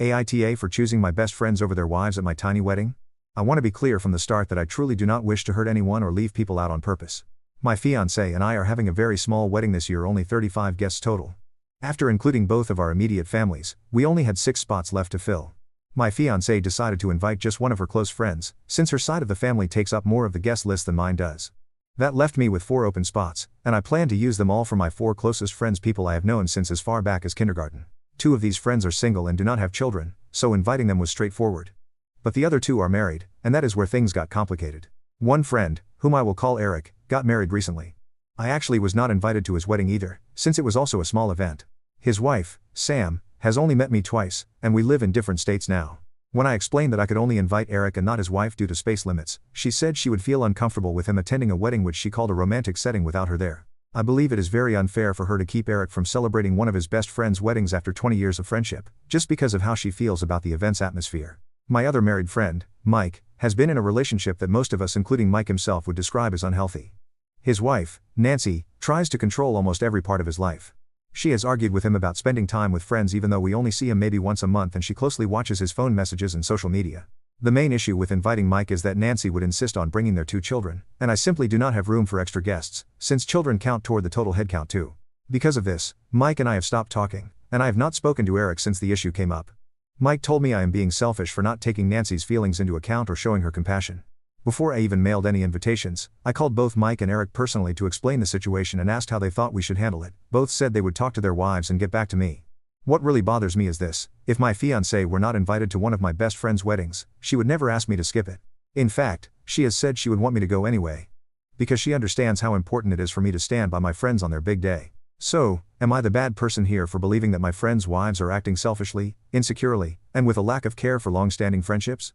AITA for choosing my best friends over their wives at my tiny wedding? I want to be clear from the start that I truly do not wish to hurt anyone or leave people out on purpose. My fiancé and I are having a very small wedding this year, only 35 guests total. After including both of our immediate families, we only had 6 spots left to fill. My fiancé decided to invite just one of her close friends, since her side of the family takes up more of the guest list than mine does. That left me with 4 open spots, and I plan to use them all for my 4 closest friends, people I have known since as far back as kindergarten. 2 of these friends are single and do not have children, so inviting them was straightforward. But the other 2 are married, and that is where things got complicated. One friend, whom I will call Eric, got married recently. I actually was not invited to his wedding either, since it was also a small event. His wife, Sam, has only met me twice, and we live in different states now. When I explained that I could only invite Eric and not his wife due to space limits, she said she would feel uncomfortable with him attending a wedding which she called a romantic setting without her there. I believe it is very unfair for her to keep Eric from celebrating one of his best friend's weddings after 20 years of friendship, just because of how she feels about the event's atmosphere. My other married friend, Mike, has been in a relationship that most of us, including Mike himself, would describe as unhealthy. His wife, Nancy, tries to control almost every part of his life. She has argued with him about spending time with friends even though we only see him maybe once a month, and she closely watches his phone messages and social media. The main issue with inviting Mike is that Nancy would insist on bringing their 2 children, and I simply do not have room for extra guests, since children count toward the total head count too. Because of this, Mike and I have stopped talking, and I have not spoken to Eric since the issue came up. Mike told me I am being selfish for not taking Nancy's feelings into account or showing her compassion. Before I even mailed any invitations, I called both Mike and Eric personally to explain the situation and asked how they thought we should handle it. Both said they would talk to their wives and get back to me. What really bothers me is this: if my fiancée were not invited to one of my best friend's weddings, she would never ask me to skip it. In fact, she has said she would want me to go anyway, because she understands how important it is for me to stand by my friends on their big day. So, am I the bad person here for believing that my friends' wives are acting selfishly, insecurely, and with a lack of care for long-standing friendships?